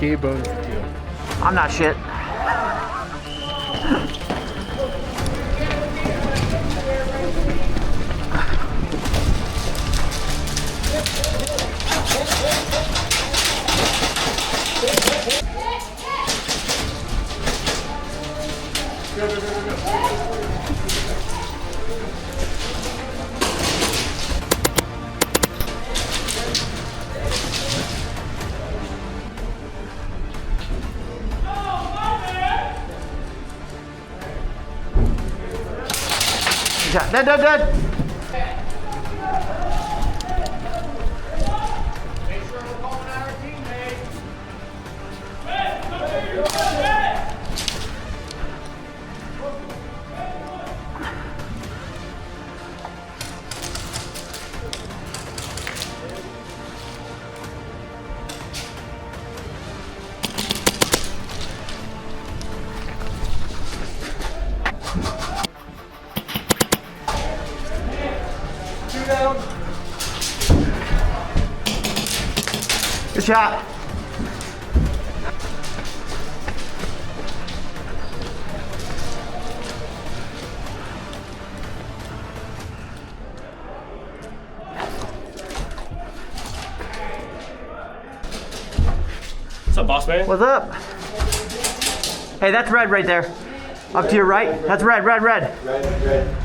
game bonus to you. I'm not shit. Dead, dead, dead. Make sure we're calling out our teammates. Good shot. What's up, boss man? What's up? Hey, that's red right there. Up to your right. That's red, red, red. Red.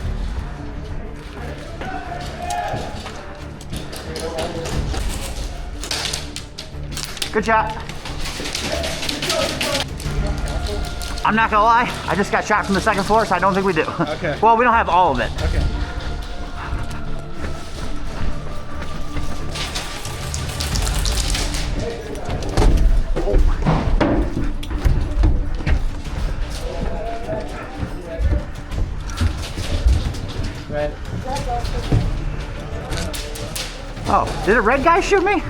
Good shot. I'm not gonna lie, I just got shot from the second floor, so I don't think we do. Okay. Well, we don't have all of it. Okay. Red. Oh, did a red guy shoot me?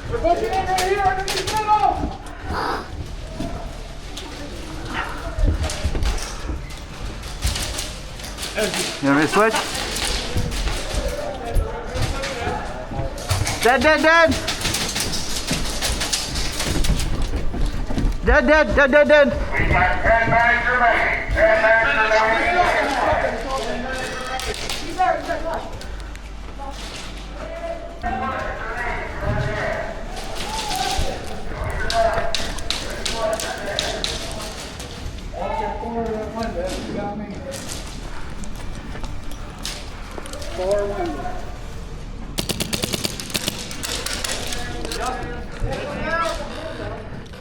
We're pushing in right here underneath the middle. You want me to switch? Dead, dead, dead. Dead, dead, dead, dead, dead. We got 10 bags remaining. 10 bags remaining.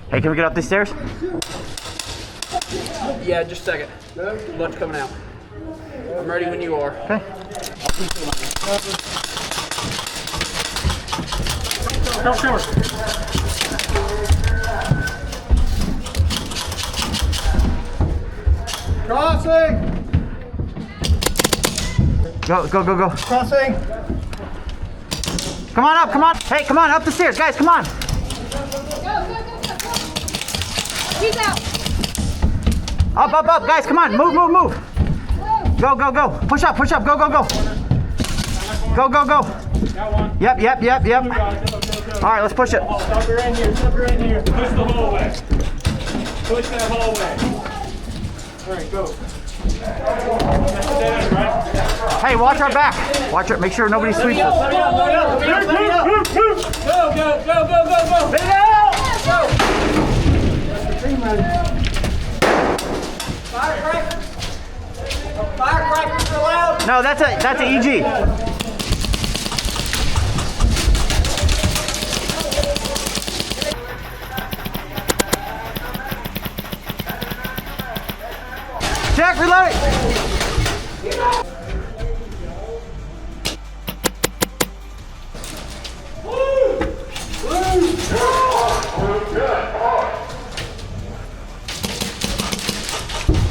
Hey, can we get up these stairs? Yeah, just a second. Lunch coming out. I'm ready when you are. Okay. Crossing! Go, go, go, go. Crossing! Come on up, come on. Hey, come on, up the stairs, guys, come on. He's out. Up, up, up, guys, come on, move, move, move. Go, go, go. Push up, go, go, go. Go, go, go. Got one. Yep, yep, yep, yep. Go, go. All right, let's push it. Stop her in here, stop her in here. Push the hallway. Push that hallway. All right, go. That's the dead end, right? Hey, watch our back. Watch it, make sure nobody sweeps us. Go, go, go, go, go, go. Firecrackers are allowed. No, that's a EG. Jack, reload it.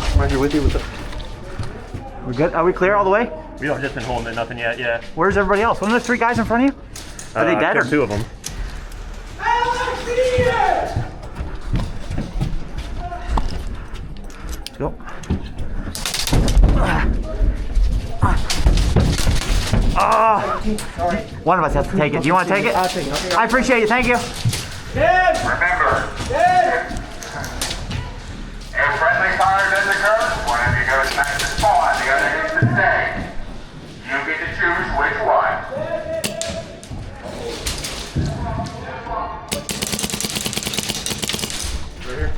I'm right here with you with the... We're good? Are we clear all the way? We don't just been holding it, nothing yet, yeah. Where's everybody else? Wasn't there 3 guys in front of you? Are they dead or? Killed 2 of them. Go. One of us has to take it. Do you want to take it? I'll take it. Okay. I appreciate it. Thank you. Remember, if friendly fire does occur, one of you goes back to spawn, the other gets to stay. You get to choose which one.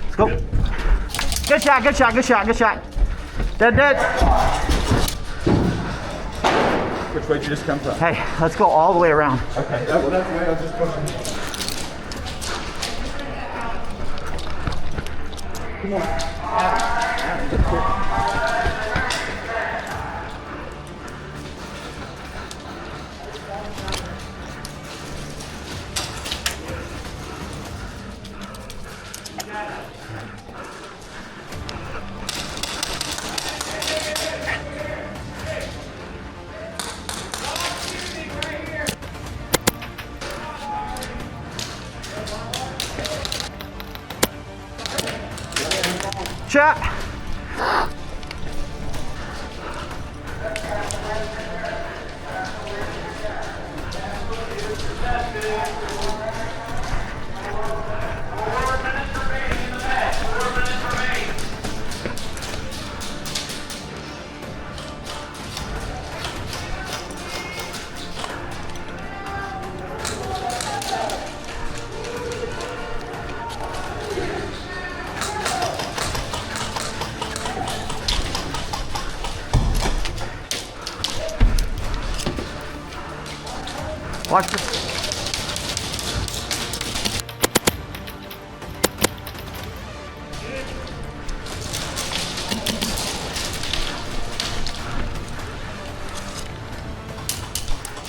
Let's go. Good shot, good shot, good shot, good shot. Dead, dead. Which way did you just come from? Hey, let's go all the way around. Okay. That's the way I was just pushing. Come on. Shot. Watch this.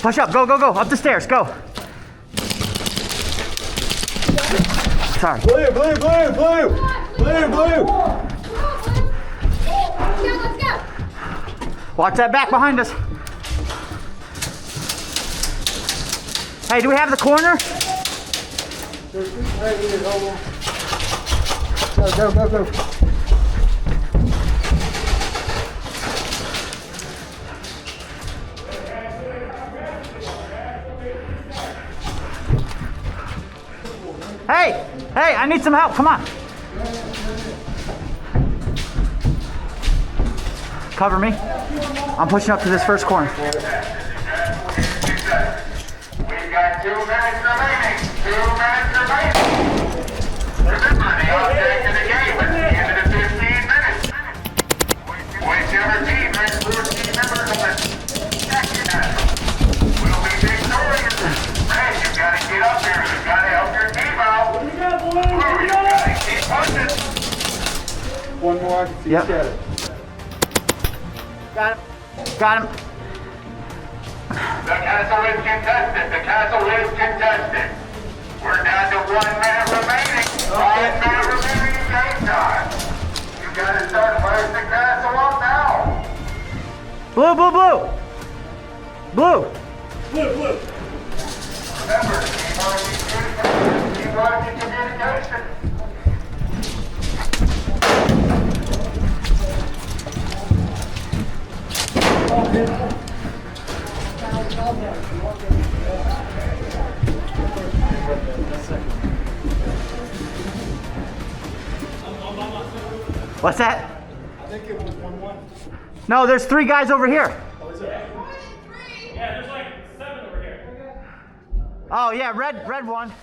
Push up, go, go, go, up the stairs, go. Sorry. Blue, blue, blue, blue. Blue, blue. Let's go. Watch that back behind us. Hey, do we have the corner? Go, go, go, go. Hey, hey, I need some help, come on. Cover me. I'm pushing up to this first corner. We've got 2 minutes remaining. 2 minutes remaining. Remember, the object of the game is the end of the 15 minutes. Whichever team has 14 members of the second will be victorious. Red, you've got to get up here. You've got to help your team out. Blue, you've got to keep pushing. One more, I can see Yep. shadow. Got him. Got him. The castle is contested. The castle is contested. We're down to 1 minute remaining. 5 minute remaining in game time. You gotta start firing the castle up now. Blue, blue, blue. Blue. Remember, keep on your communication. What's that? I think it was 1-1. No, there's 3 guys over here. Oh, is it? Yeah, there's like 7 over here. Oh yeah, red one.